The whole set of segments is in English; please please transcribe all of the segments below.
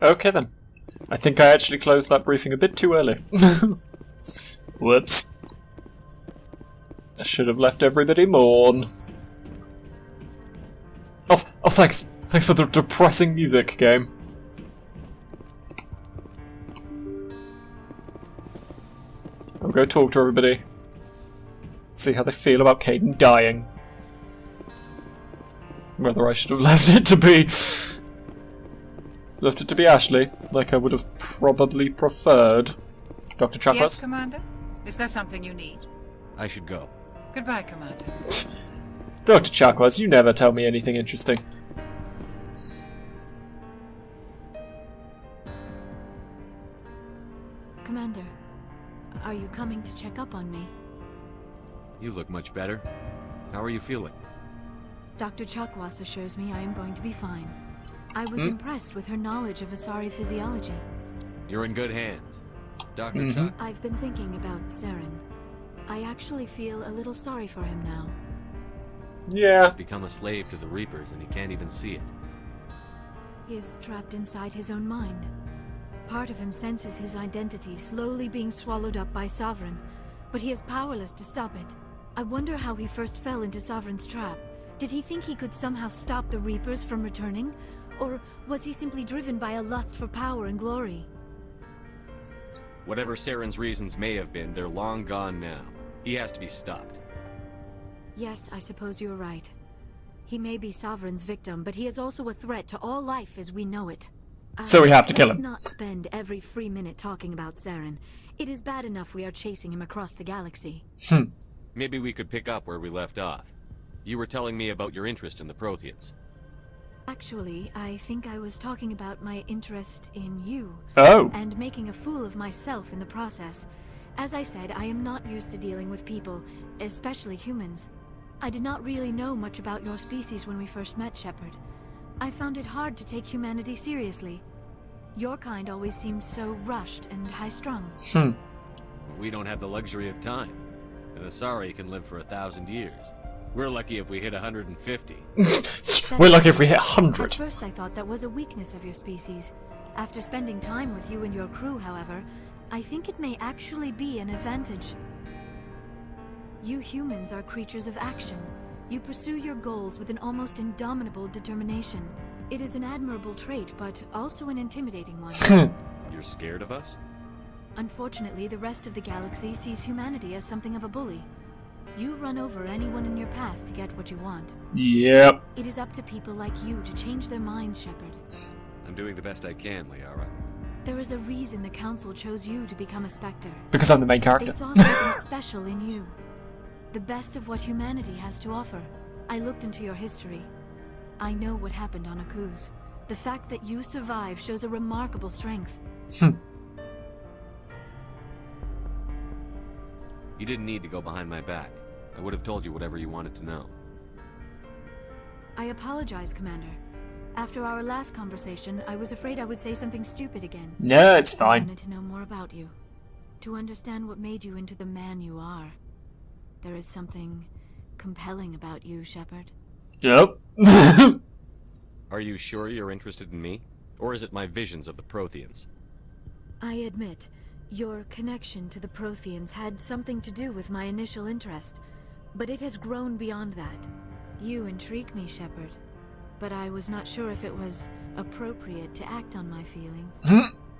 Okay then. I think I actually closed that briefing a bit too early. Whoops. I should have left everybody mourn. Oh, thanks. Thanks for the depressing music, game. I'll go talk to everybody. See how they feel about Caden dying. Whether I should have left it to be... Left it to be Ashley, like I would have probably preferred. Dr. Chakwas? Yes, Commander? Is there something you need? I should go. Goodbye, Commander. Dr. Chakwas, you never tell me anything interesting. Commander, are you coming to check up on me? You look much better. How are you feeling? Dr. Chakwas assures me I am going to be fine. I was impressed with her knowledge of Asari physiology. You're in good hands. Dr. Chuck? I've been thinking about Saren. I actually feel a little sorry for him now. Yeah. He's become a slave to the Reapers and he can't even see it. He is trapped inside his own mind. Part of him senses his identity slowly being swallowed up by Sovereign, but he is powerless to stop it. I wonder how he first fell into Sovereign's trap. Did he think he could somehow stop the Reapers from returning? Or was he simply driven by a lust for power and glory? Whatever Saren's reasons may have been, they're long gone now. He has to be stopped. Yes, I suppose you're right. He may be Sovereign's victim, but he is also a threat to all life as we know it. So we have to kill him. Let's not spend every free minute talking about Saren. It is bad enough we are chasing him across the galaxy. Maybe we could pick up where we left off. You were telling me about your interest in the Protheans. Actually, I think I was talking about my interest in you. Oh. And making a fool of myself in the process. As I said, I am not used to dealing with people, especially humans. I did not really know much about your species when we first met, Shepard. I found it hard to take humanity seriously. Your kind always seemed so rushed and high-strung. We don't have the luxury of time. An Asari can live for 1,000 years. We're lucky if we hit 150. We're lucky if we hit 100. At first I thought that was a weakness of your species. After spending time with you and your crew, however, I think it may actually be an advantage. You humans are creatures of action. You pursue your goals with an almost indomitable determination. It is an admirable trait, but also an intimidating one. You're scared of us? Unfortunately, the rest of the galaxy sees humanity as something of a bully. You run over anyone in your path to get what you want. Yep. It is up to people like you to change their minds, Shepard. I'm doing the best I can, Liara. There is a reason the Council chose you to become a Spectre. Because I'm the main They character. saw something special in you. The best of what humanity has to offer. I looked into your history. I know what happened on Akuz. The fact that you survived shows a remarkable strength. You didn't need to go behind my back. I would have told you whatever you wanted to know. I apologize, Commander. After our last conversation, I was afraid I would say something stupid again. No, it's I fine. wanted to know more about you. To understand what made you into the man you are. There is something compelling about you, Shepard. Yep. Are you sure you're interested in me? Or is it my visions of the Protheans? I admit, your connection to the Protheans had something to do with my initial interest, but it has grown beyond that. You intrigue me, Shepard, but I was not sure if it was appropriate to act on my feelings.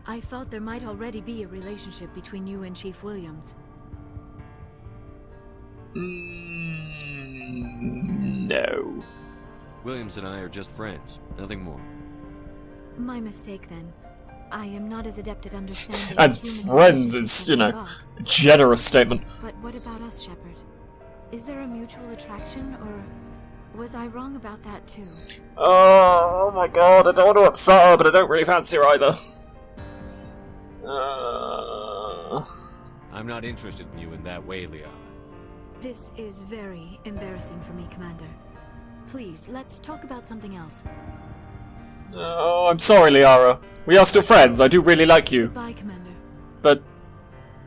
I thought there might already be a relationship between you and Chief Williams. No. Williams and I are just friends, nothing more. My mistake, then. I am not as adept at understanding... And human friends relationships is, you as I know, thought. a generous statement. But what about us, Shepard? Is there a mutual attraction, or was I wrong about that too? Oh my god, I don't want to upset her, but I don't really fancy her either. I'm not interested in you in that way, Liara. This is very embarrassing for me, Commander. Please, let's talk about something else. Oh, I'm sorry, Liara. We are still friends. I do really like you. Goodbye, Commander. But...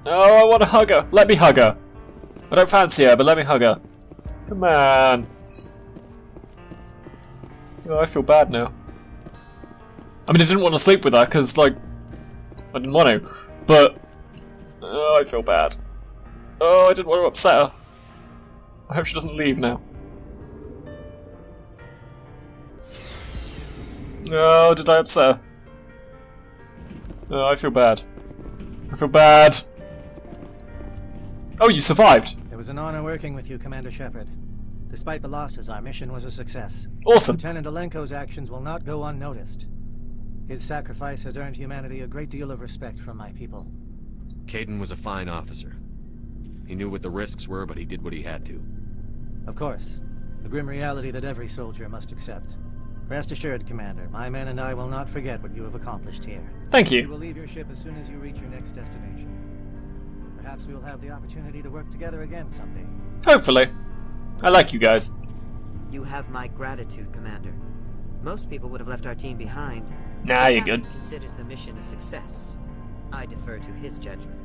oh, I want to hug her. Let me hug her. I don't fancy her, but let me hug her. Come on. Oh, I feel bad now. I mean, I didn't want to sleep with her because, like, I didn't want to. But oh, I feel bad. Oh, I didn't want to upset her. I hope she doesn't leave now. Oh, did I upset her? Oh, I feel bad. I feel bad. Oh, you survived. It was an honor working with you, Commander Shepard. Despite the losses, our mission was a success. Awesome. Lieutenant Alenko's actions will not go unnoticed. His sacrifice has earned humanity a great deal of respect from my people. Caden was a fine officer. He knew what the risks were, but he did what he had to. Of course, a grim reality that every soldier must accept. Rest assured, Commander, my men and I will not forget what you have accomplished here. Thank We you. will leave your ship as soon as you reach your next destination. Perhaps we will have the opportunity to work together again someday. Hopefully. I like you guys. You have my gratitude, Commander. Most people would have left our team behind. Nah, The you're captain good. considers the mission a success. I defer to his judgment.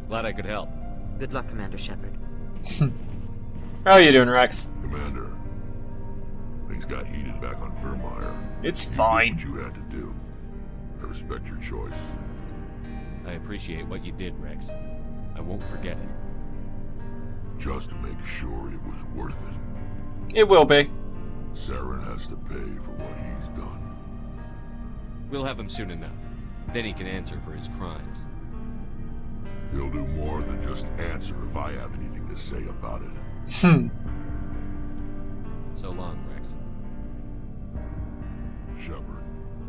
Glad I could help. Good luck, Commander Shepard. How are you doing, Rex? Commander, things got heated back on Vermeer. It's You fine. did what you had to do. I respect your choice. I appreciate what you did, Rex. I won't forget it. Just make sure it was worth it. It will be. Saren has to pay for what he's done. We'll have him soon enough. Then he can answer for his crimes. He'll do more than just answer if I have anything to say about it. So long, Rex. Shepard.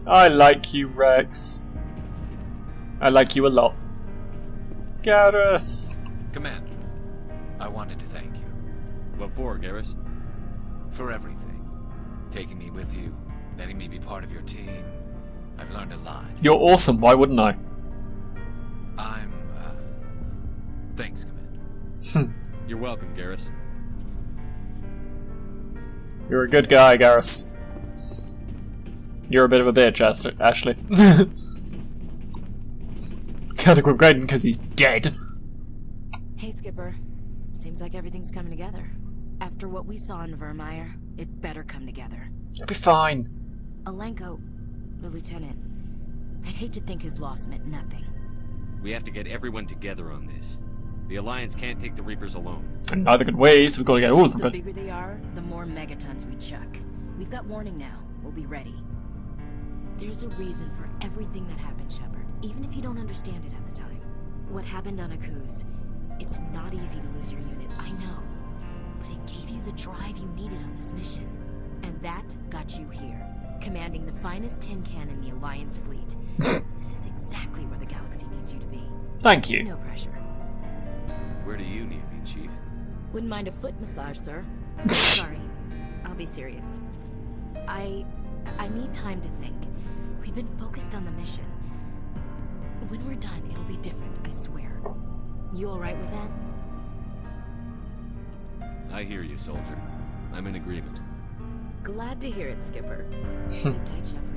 I like you, Rex. I like you a lot. Garrus. Commander, I wanted to thank you What for, Garrus? for everything. Taking me with you, letting me be part of your team. I've learned a lot. You're awesome, why wouldn't I? Thanks, Commander. You're welcome, Garrus. You're a good guy, Garrus. You're a bit of a bitch, Ashley. Can't equip Graydon because he's dead. Hey, Skipper. Seems like everything's coming together. After what we saw in Vermeer, it better come together. It'll be fine. Alenko, the lieutenant. I'd hate to think his loss meant nothing. We have to get everyone together on this. The Alliance can't take the Reapers alone. And neither can we, so we've got to get all of them. The But bigger they are, the more megatons we chuck. We've got warning now. We'll be ready. There's a reason for everything that happened, Shepard, even if you don't understand it at the time. What happened on Akuz, it's not easy to lose your unit, I know. But it gave you the drive you needed on this mission. And that got you here, commanding the finest tin can in the Alliance fleet. This is exactly where the galaxy needs you to be. thank you. No pressure. Where do you need me, Chief? Wouldn't mind a foot massage, sir. Sorry. I'll be serious. I need time to think. We've been focused on the mission. When we're done, it'll be different, I swear. You alright with that? I hear you, soldier. I'm in agreement. Glad to hear it, Skipper. Sleep tight, Shepard.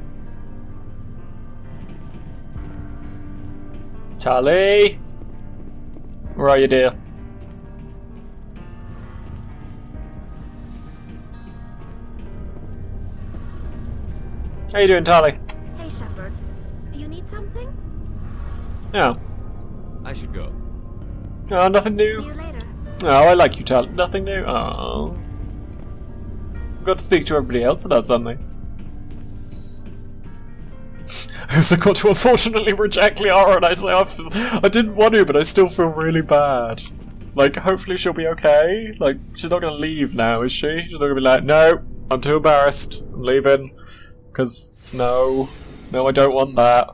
Charlie! Where are you, dear? How you doing, Charlie? Hey, Shepard. You need something? Yeah. I should go. Oh, nothing See new. you later. Oh, I like you, Charlie. Nothing new. Oh. Got to speak to everybody else about something. I also got to unfortunately reject Liara, and I say I didn't want to, but I still feel really bad. Like, hopefully she'll be okay. Like, she's not gonna leave now, is she? She's not gonna be like, no, I'm too embarrassed. I'm leaving. Because, no, I don't want that.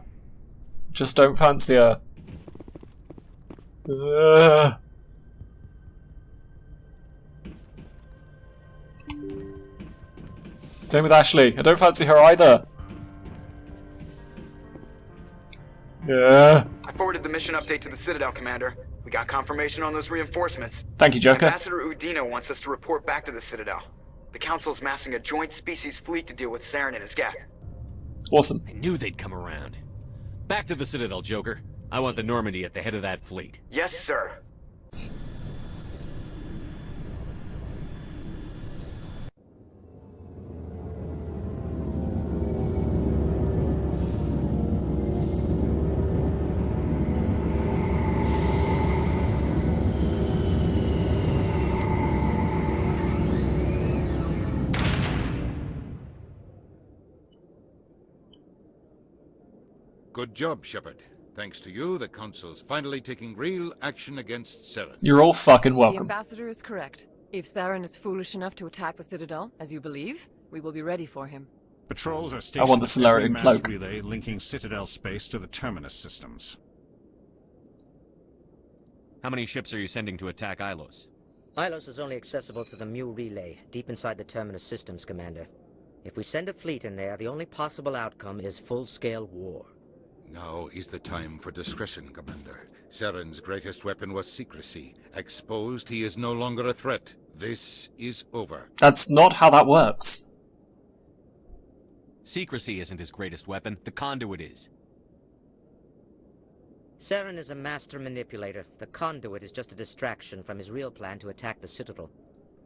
Just don't fancy her. Ugh. Same with Ashley. I don't fancy her either. Yeah. I forwarded the mission update to the Citadel, Commander. We got confirmation on those reinforcements. Thank you, Joker. Ambassador Udino wants us to report back to the Citadel. The Council's massing a joint species fleet to deal with Saren and his gang. Awesome. I knew they'd come around. Back to the Citadel, Joker. I want the Normandy at the head of that fleet. Yes, sir. Good job, Shepard. Thanks to you, the Council's finally taking real action against Saren. You're all fucking The welcome. Ambassador is correct. If Saren is foolish enough to attack the Citadel, as you believe, we will be ready for him. Patrols are I stationed want the at Solarian every mass cloak. relay linking Citadel space to the Terminus systems. How many ships are you sending to attack Ilos? Ilos is only accessible to the Mu relay, deep inside the Terminus systems, Commander. If we send a fleet in there, the only possible outcome is full-scale war. Now is the time for discretion, Commander. Saren's greatest weapon was secrecy. Exposed, he is no longer a threat. This is over. That's not how that works. Secrecy isn't his greatest weapon. The conduit is. Saren is a master manipulator. The conduit is just a distraction from his real plan to attack the Citadel.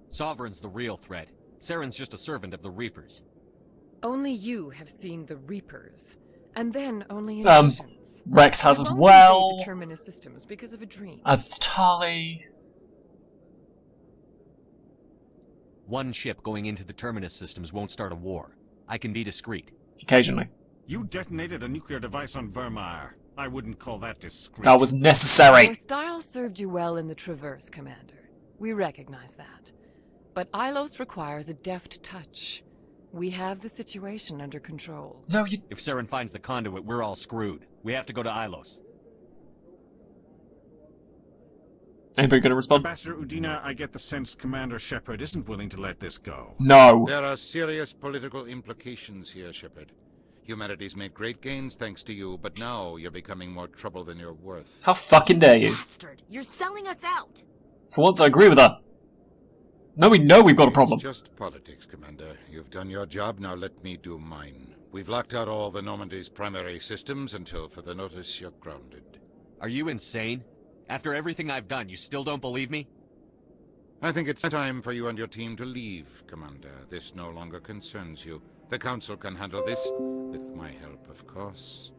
Sovereign's the real threat. Saren's just a servant of the Reapers. Only you have seen the Reapers. And then only in visions. Rex has as You've only well. made the Terminus systems because of a dream. As Tali. One ship going into the Terminus systems won't start a war. I can be discreet. Occasionally. You detonated a nuclear device on Vermeer. I wouldn't call that discreet. That was necessary. Your style served you well in the Traverse, Commander. We recognize that. But Ilos requires a deft touch. We have the situation under control. No, you... If Saren finds the conduit, we're all screwed. We have to go to Ilos. Anybody gonna respond? Ambassador Udina, I get the sense Commander Shepard isn't willing to let this go. No. There are serious political implications here, Shepard. Humanity's made great gains thanks to you, but now you're becoming more trouble than you're worth. How fucking dare you? Bastard, you're selling us out. For once, I agree with her. No, we know we've got a problem. It's just politics, Commander. You've done your job, now let me do mine. We've locked out all the Normandy's primary systems until further notice you're grounded. Are you insane? After everything I've done, you still don't believe me? I think it's time for you and your team to leave, Commander. This no longer concerns you. The Council can handle this, with my help, of course.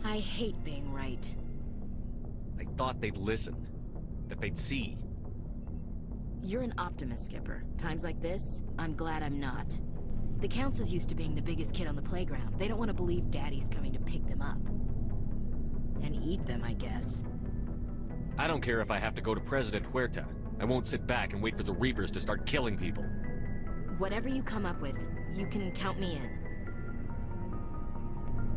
I hate being right. I thought they'd listen. That they'd see. You're an optimist, Skipper. Times like this, I'm glad I'm not. The Council's used to being the biggest kid on the playground. They don't want to believe Daddy's coming to pick them up. And eat them, I guess. I don't care if I have to go to President Huerta. I won't sit back and wait for the Reapers to start killing people. Whatever you come up with, you can count me in.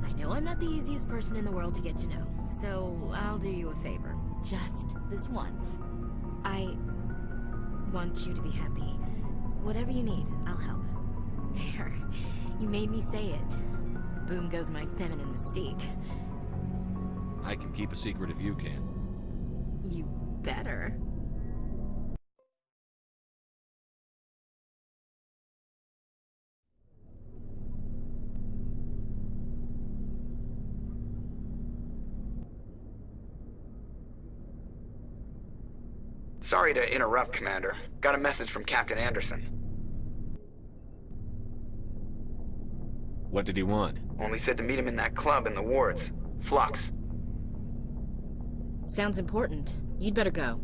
I know I'm not the easiest person in the world to get to know, so I'll do you a favor. Just this once. I want you to be happy. Whatever you need, I'll help. There. You made me say it. Boom goes my feminine mystique. I can keep a secret if you can. You better. Sorry to interrupt, Commander. Got a message from Captain Anderson. What did he want? Only said to meet him in that club in the wards. Flux. Sounds important. You'd better go.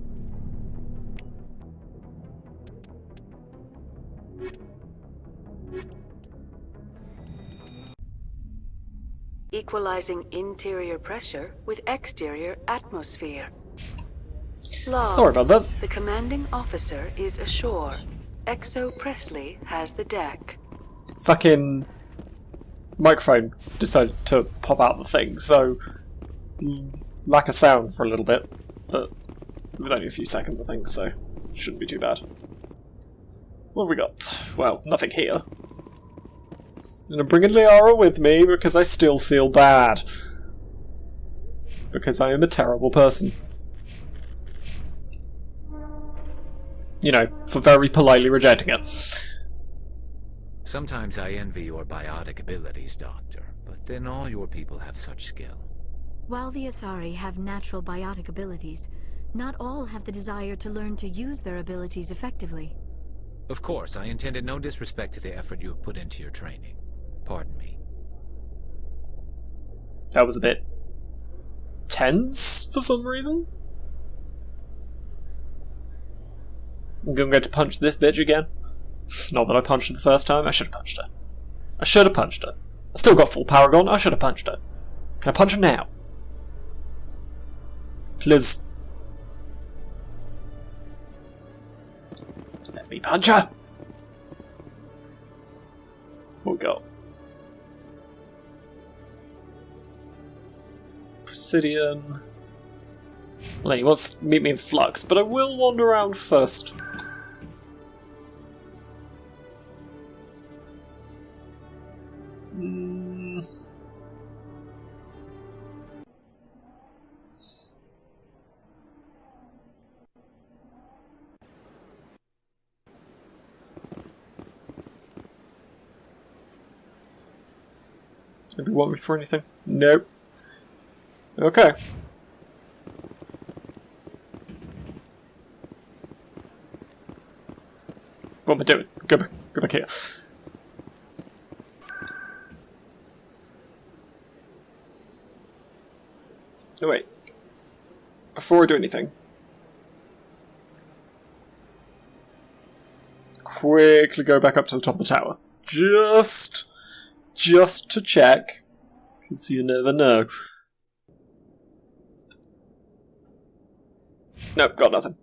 Equalizing interior pressure with exterior atmosphere. Log. Sorry about that. The commanding officer is ashore. Exo Presley has the deck. Fucking microphone decided to pop out the thing, so lack of sound for a little bit, but with only a few seconds, I think, so shouldn't be too bad. What have we got? Well, nothing here. And I'm bringing Liara with me because I still feel bad. Because I am a terrible person. You know, for very politely rejecting it. Sometimes I envy your biotic abilities, Doctor, but then all your people have such skill. While the Asari have natural biotic abilities, not all have the desire to learn to use their abilities effectively. Of course, I intended no disrespect to the effort you have put into your training. Pardon me. That was a bit tense for some reason. I'm gonna go to punch this bitch again. Not that I punched her the first time. I should have punched her. I should have punched her. I still got full Paragon. I should have punched her. Can I punch her now? Please. Let me punch her. We'll go. Presidium. Well, he wants to meet me in Flux, but I will wander around first. Maybe want me for anything? Nope. Okay. What am I doing? Go back here. Oh wait. Before I do anything. Quickly go back up to the top of the tower. Just to check. Because you never know. Nope, got nothing.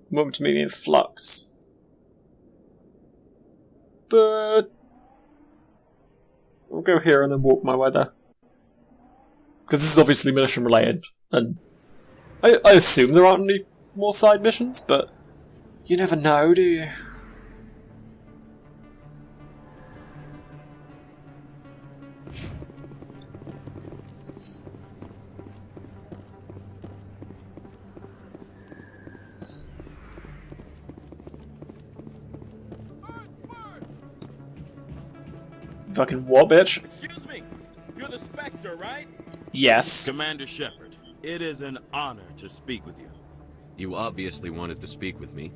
Moment to meet me in Flux. But I'll go here and then walk my way there. Because this is obviously mission related. And I assume there aren't any more side missions, but you never know, do you? Fucking what, bitch? Excuse me, you're the Spectre, right? Yes. Commander Shepard, it is an honor to speak with you. You obviously wanted to speak with me.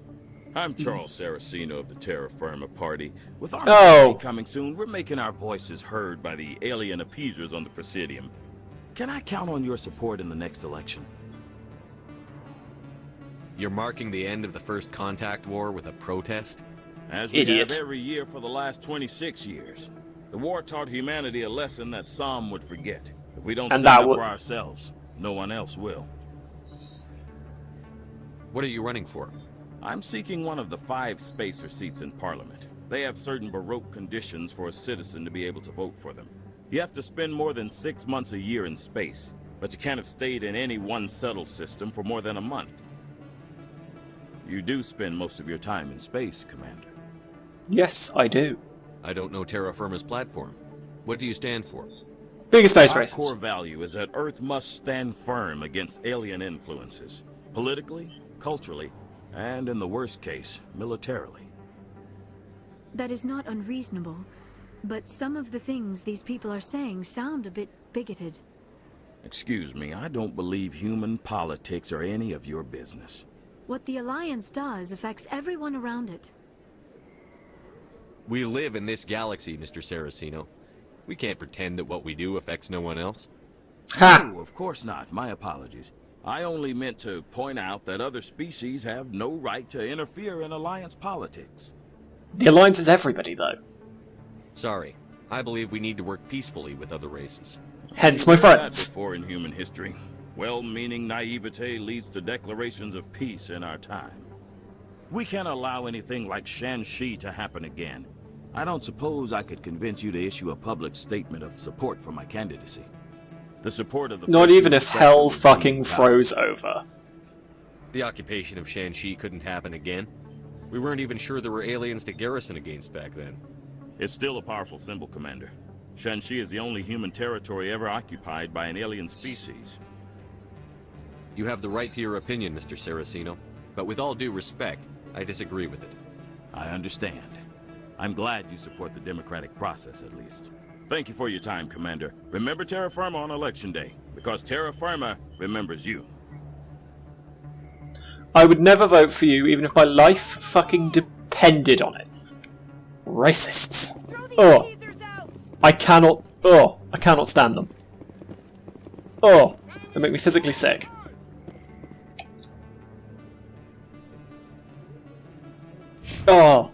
I'm Charles Saraceno of the Terra Firma Party. With our party coming soon, we're making our voices heard by the alien appeasers on the Presidium. Can I count on your support in the next election? You're marking the end of the First Contact War with a protest? As we have every year for the last 26 years. The war taught humanity a lesson that some would forget. If we don't stand up for ourselves, no one else will. What are you running for? I'm seeking one of the 5 spacer seats in Parliament. They have certain Baroque conditions for a citizen to be able to vote for them. You have to spend more than 6 months a year in space, but you can't have stayed in any one settled system for more than a month. You do spend most of your time in space, Commander. Yes, I do. I don't know Terra Firma's platform. What do you stand for? Being a space Our racist. core value is that Earth must stand firm against alien influences. Politically, culturally, and in the worst case, militarily. That is not unreasonable, but some of the things these people are saying sound a bit bigoted. Excuse me, I don't believe human politics are any of your business. What the Alliance does affects everyone around it. We live in this galaxy, Mr. Saraceno. We can't pretend that what we do affects no one else. Ha! No, of course not. My apologies. I only meant to point out that other species have no right to interfere in Alliance politics. The Alliance is everybody, though. Sorry. I believe we need to work peacefully with other races. Hence my friends. Before in human history, well-meaning naivete leads to declarations of peace in our time. We can't allow anything like Shan-Shi to happen again. I don't suppose I could convince you to issue a public statement of support for my candidacy. The support of the Not even if hell fucking froze over. The occupation of Shan-Shi couldn't happen again. We weren't even sure there were aliens to garrison against back then. It's still a powerful symbol, Commander. Shan-Shi is the only human territory ever occupied by an alien species. You have the right to your opinion, Mr. Saraceno, but with all due respect, I disagree with it. I understand. I'm glad you support the democratic process, at least. Thank you for your time, Commander. Remember Terra Firma on Election Day, because Terra Firma remembers you. I would never vote for you, even if my life fucking depended on it. Racists. Oh. I cannot stand them. Oh. They make me physically sick. Oh.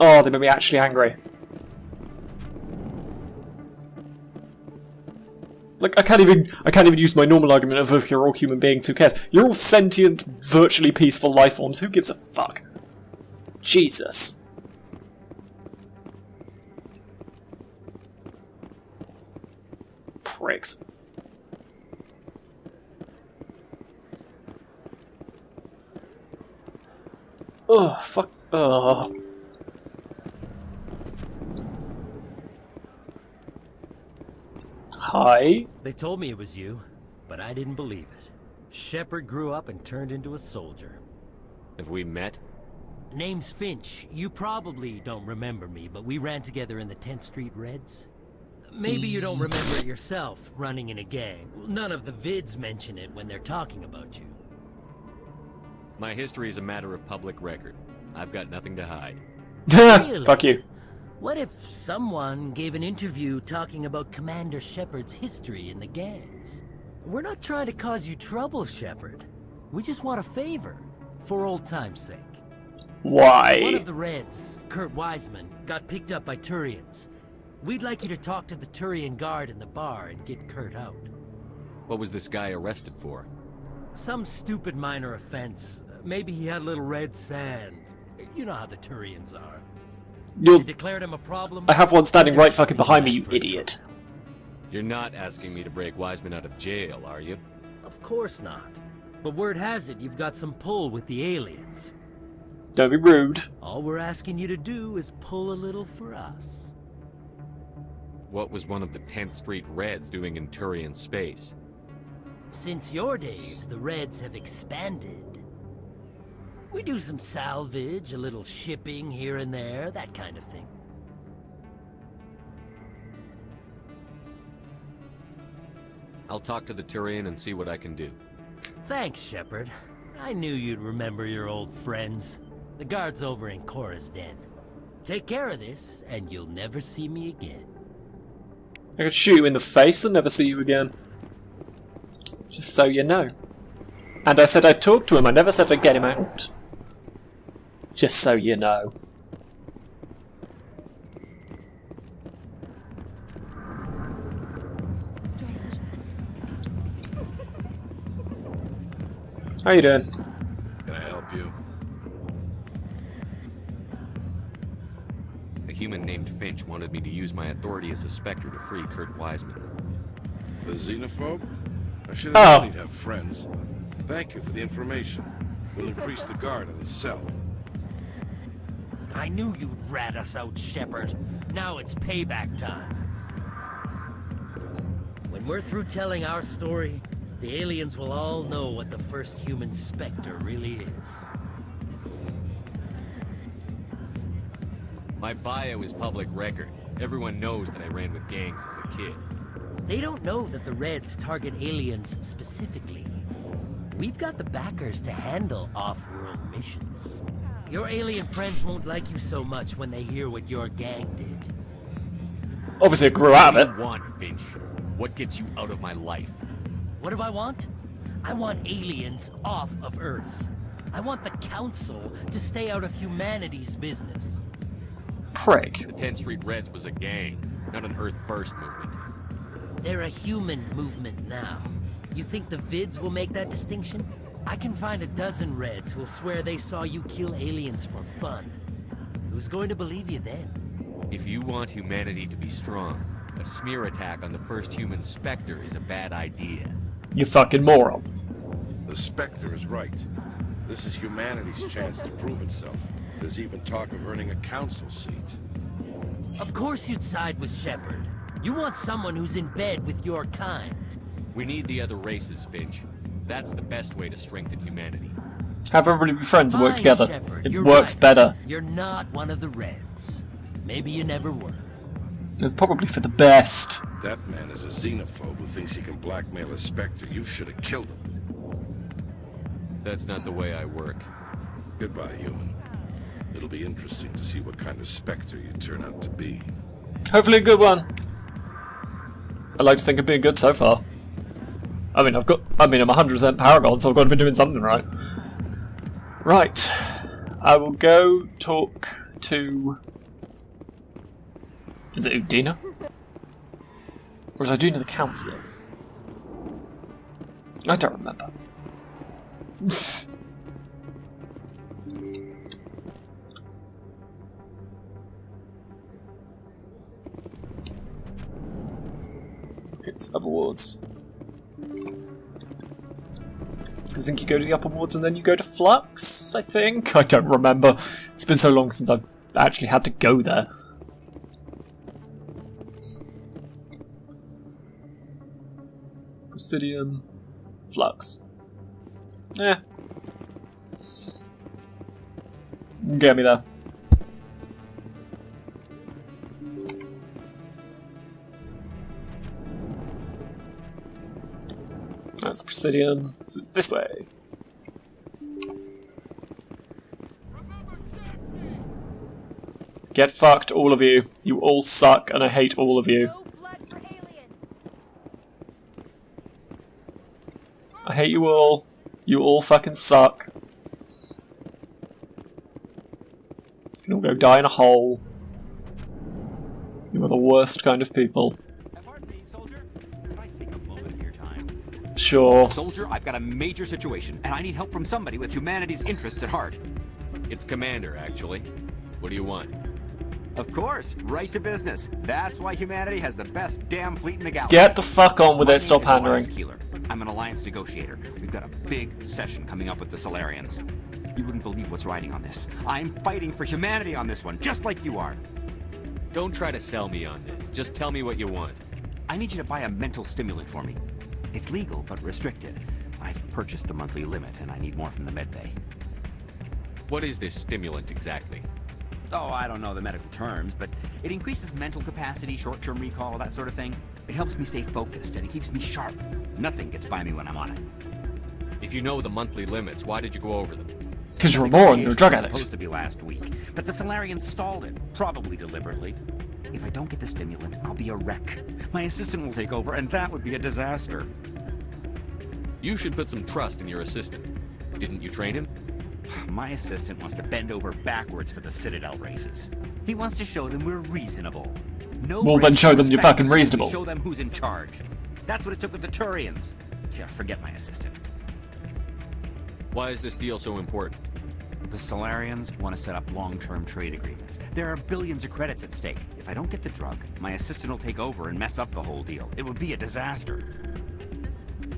Oh, they make me actually angry. Like, I can't even use my normal argument of if you're all human beings, who cares? You're all sentient, virtually peaceful life forms, who gives a fuck? Jesus. Pricks. Oh, fuck. Oh. Hi. They told me it was you, but I didn't believe it. Shepard grew up and turned into a soldier. Have we met? Name's Finch. You probably don't remember me, but we ran together in the 10th Street Reds. Maybe you don't remember it yourself, running in a gang. None of the vids mention it when they're talking about you. My history is a matter of public record. I've got nothing to hide. Really? Fuck you. What if someone gave an interview talking about Commander Shepard's history in the gangs? We're not trying to cause you trouble, Shepard. We just want a favor, for old time's sake. Why? One of the Reds, Kurt Wiseman, got picked up by Turians. We'd like you to talk to the Turian guard in the bar and get Kurt out. What was this guy arrested for? Some stupid minor offense. Maybe he had a little red sand. You know how the Turians are. You declared him a problem. I have one standing right fucking behind me, you idiot. You're not asking me to break Wiseman out of jail, are you? Of course not. But word has it you've got some pull with the aliens. Don't be rude. All we're asking you to do is pull a little for us. What was one of the 10th Street Reds doing in Turian space? Since your days, the Reds have expanded. We do some salvage, a little shipping here and there, that kind of thing. I'll talk to the Turian and see what I can do. Thanks, Shepard. I knew you'd remember your old friends. The guard's over in Cora's den. Take care of this, and you'll never see me again. I could shoot you in the face and never see you again. Just so you know. And I said I'd talk to him, I never said I'd get him out. Just so you know. Strange. How you doing? Can I help you? A human named Finch wanted me to use my authority as a Spectre to free Kurt Wiseman. The xenophobe? I should have known he'd have friends. Thank you for the information. We'll increase the guard on his cell. I knew you'd rat us out, Shepard. Now it's payback time. When we're through telling our story, the aliens will all know what the first human Spectre really is. My bio is public record. Everyone knows that I ran with gangs as a kid. They don't know that the Reds target aliens specifically. We've got the backers to handle off-world missions. Your alien friends won't like you so much when they hear what your gang did. Obviously I grew out of it. What do you want, Finch? What gets you out of my life? What do I want? I want aliens off of Earth. I want the Council to stay out of humanity's business. Prick. The 10th Street Reds was a gang, not an Earth First movement. They're a human movement now. You think the vids will make that distinction? I can find a dozen Reds who'll swear they saw you kill aliens for fun. Who's going to believe you then? If you want humanity to be strong, a smear attack on the first human Spectre is a bad idea. You fucking moron. The Spectre is right. This is humanity's chance to prove itself. There's even talk of earning a council seat. Of course you'd side with Shepard. You want someone who's in bed with your kind. We need the other races, Finch. That's the best way to strengthen humanity. Have everybody be friends and work together. Shepard, It you're works right. better. You're not one of the Reds. Maybe you never were. It's probably for the best. That man is a xenophobe who thinks he can blackmail a Spectre. You should have killed him. That's not the way I work. Goodbye, human. It'll be interesting to see what kind of specter you turn out to be. Hopefully a good one. I like to think of being good so far. I mean, I'm 100% Paragon, so I've got to be doing something right. Right. I will go talk to... Is it Udina? Or is Udina the Counselor? I don't remember. It's upper wards. I think you go to the upper wards and then you go to Flux, I think? I don't remember. It's been so long since I've actually had to go there. Presidium. Flux. Eh. Get me there. That's the Presidium. So this way. Get fucked, all of you. You all suck, and I hate all of you. I hate you all. You all fucking suck. You can all go die in a hole. You are the worst kind of people. Sure. Soldier, I've got a major situation, and I need help from somebody with humanity's interests at heart. It's Commander, actually. What do you want? Of course, right to business. That's why humanity has the best damn fleet in the galaxy. Get the fuck on with it, stop pandering. I'm an alliance negotiator. We've got a big session coming up with the Solarians. You wouldn't believe what's riding on this. I'm fighting for humanity on this one, just like you are. Don't try to sell me on this. Just tell me what you want. I need you to buy a mental stimulant for me. It's legal, but restricted. I've purchased the monthly limit, and I need more from the medbay. What is this stimulant exactly? Oh, I don't know the medical terms, but it increases mental capacity, short-term recall, that sort of thing. It helps me stay focused, and it keeps me sharp. Nothing gets by me when I'm on it. If you know the monthly limits, why did you go over them? Because you're a moron, you're a drug addict. It was supposed to be last week, but the Solarians stalled it, probably deliberately. If I don't get the stimulant, I'll be a wreck. My assistant will take over, and that would be a disaster. You should put some trust in your assistant. Didn't you train him? My assistant wants to bend over backwards for the Citadel races. He wants to show them we're reasonable. No well, then show them you're fucking reasonable. Show them who's in charge. That's what it took with the Turians. Yeah, forget my assistant. Why is this deal so important? The Solarians want to set up long-term trade agreements. There are billions of credits at stake. If I don't get the drug, my assistant will take over and mess up the whole deal. It would be a disaster.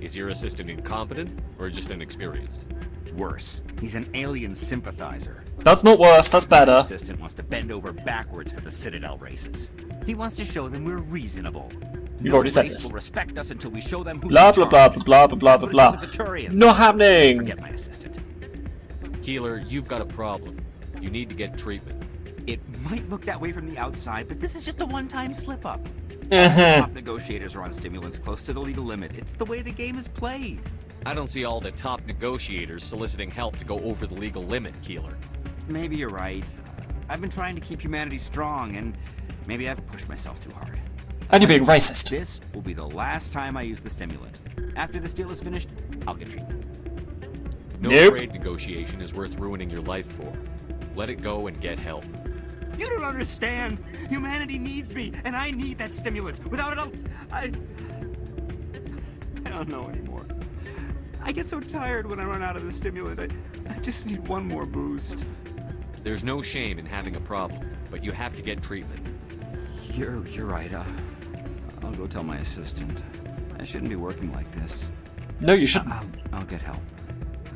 Is your assistant incompetent, or just inexperienced? Worse. He's an alien sympathizer. That's not worse, that's better. My assistant wants to bend over backwards for the Citadel races. He wants to show them we're reasonable. You've already said this. Will respect us until we show them who's blah blah blah blah blah blah blah blah. Not happening. Forget my assistant. Keeler, you've got a problem. You need to get treatment. It might look that way from the outside, but this is just a one-time slip-up. Top negotiators are on stimulants close to the legal limit. It's the way the game is played. I don't see all the top negotiators soliciting help to go over the legal limit, Keeler. Maybe you're right. I've been trying to keep humanity strong, and maybe I've pushed myself too hard. And you're being racist. This will be the last time I use the stimulant. After this deal is finished, I'll get treatment. No trade negotiation is worth ruining your life for. Let it go and get help. You don't understand. Humanity needs me, and I need that stimulant. Without it, I don't know anymore. I get so tired when I run out of the stimulant. I just need one more boost. There's no shame in having a problem, but you have to get treatment. You're right. I'll go tell my assistant. I shouldn't be working like this. No, you shouldn't. I'll get help.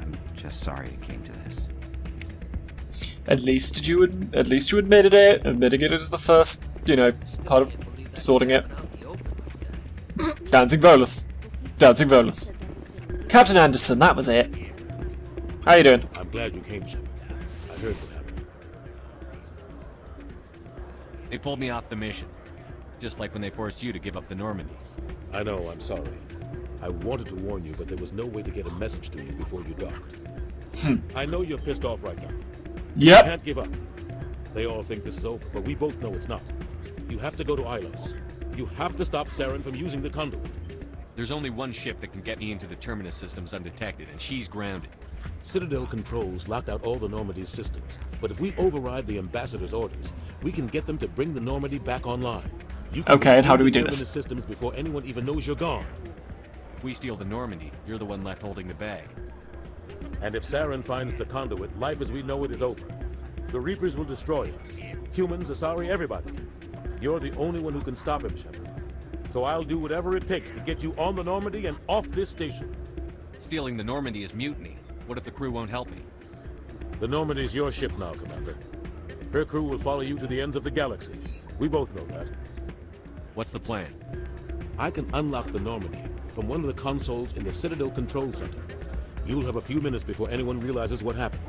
I'm just sorry it came to this. At least you admitted it. Admitting it is the first, part of sorting it. Dancing Volus. Dancing Volus. Captain Anderson, that was it. How you doing? I'm glad you came, Shepard. I heard what happened. They pulled me off the mission. Just like when they forced you to give up the Normandy. I know, I'm sorry. I wanted to warn you, but there was no way to get a message to you before you docked. I know you're pissed off right now. Yep. You can't give up. They all think this is over, but we both know it's not. You have to go to Ilos. You have to stop Saren from using the conduit. There's only one ship that can get me into the Terminus systems undetected, and she's grounded. Citadel controls locked out all the Normandy's systems, but if we override the Ambassador's orders, we can get them to bring the Normandy back online. You can okay, and how do we do Terminus this? systems before anyone even knows you're gone. If we steal the Normandy, you're the one left holding the bag. And if Saren finds the conduit, life as we know it is over. The Reapers will destroy us. Humans, Asari, everybody. You're the only one who can stop him, Shepard. So I'll do whatever it takes to get you on the Normandy and off this station. Stealing the Normandy is mutiny. What if the crew won't help me? The Normandy's your ship now, Commander. Her crew will follow you to the ends of the galaxy. We both know that. What's the plan? I can unlock the Normandy from one of the consoles in the Citadel Control Center. You'll have a few minutes before anyone realizes what happened.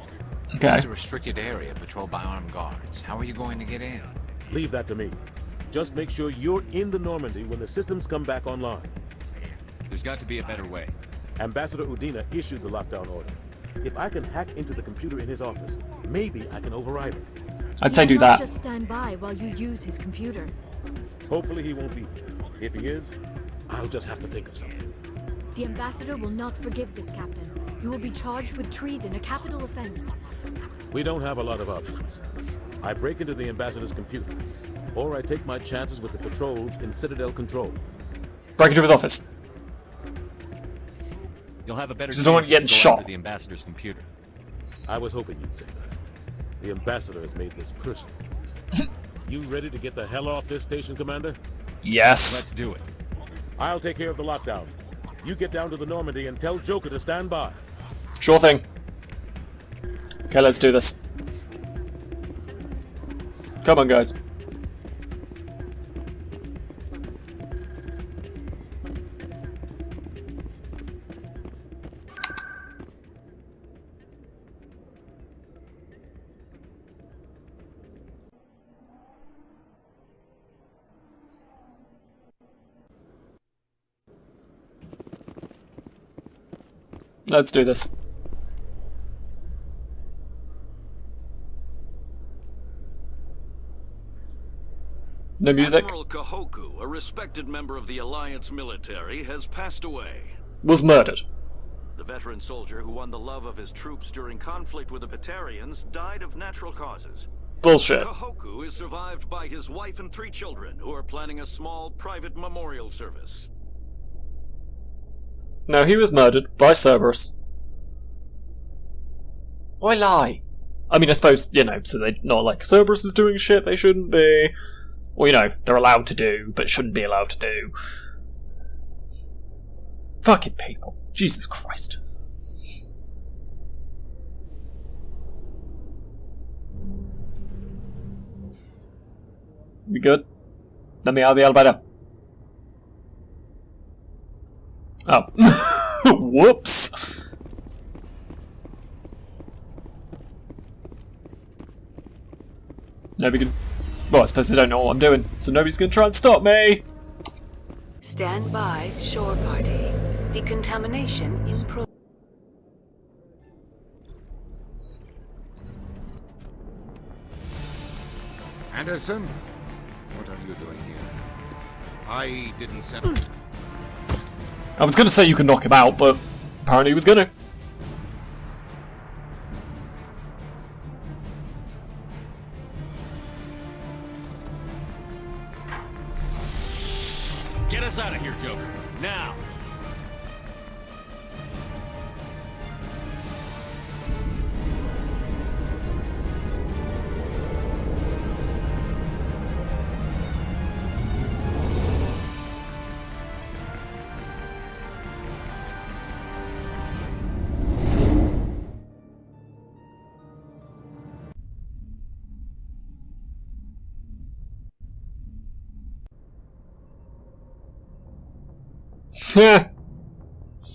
Okay. It's a restricted area patrolled by armed guards. How are you going to get in? Leave that to me. Just make sure you're in the Normandy when the systems come back online. There's got to be a better way. Ambassador Udina issued the lockdown order. If I can hack into the computer in his office, maybe I can override it. I'd say do You cannot that. Just stand by while you use his computer. Hopefully he won't be there. If he is, I'll just have to think of something. The Ambassador will not forgive this, Captain. You will be charged with treason, a capital offense. We don't have a lot of options. I break into the Ambassador's computer, or I take my chances with the patrols in Citadel Control. Break into his office. You'll have a better Just don't want chance you getting if you go shot. after the Ambassador's computer. I was hoping you'd say that. The Ambassador has made this personal. You ready to get the hell off this station, Commander? Yes. Let's do it. I'll take care of the lockdown. You get down to the Normandy and tell Joker to stand by. Sure thing. Okay, let's do this. Come on, guys. Let's do this. No music. Admiral Kahoku, a respected member of the Alliance military, has passed away. Was murdered. The veteran soldier who won the love of his troops during conflict with the Batarians died of natural causes. Bullshit. Kahoku is survived by his wife and 3 children, who are planning a small private memorial service. No, he was murdered by Cerberus. Why lie? I mean, I suppose, you know, so they're not like, Cerberus is doing shit they shouldn't be. Or, you know, they're allowed to do, but shouldn't be allowed to do. Fucking people. Jesus Christ. We good? Let me out of the elevator. Oh. Whoops. Nobody can... Well, I suppose they don't know what I'm doing, so nobody's gonna try and stop me! Stand by, shore party. Decontamination in pro... Anderson? What are you doing here? I didn't send... I was gonna say you can knock him out, but apparently he was gonna. Get us out of here, Joker. Now!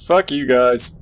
Fuck you guys.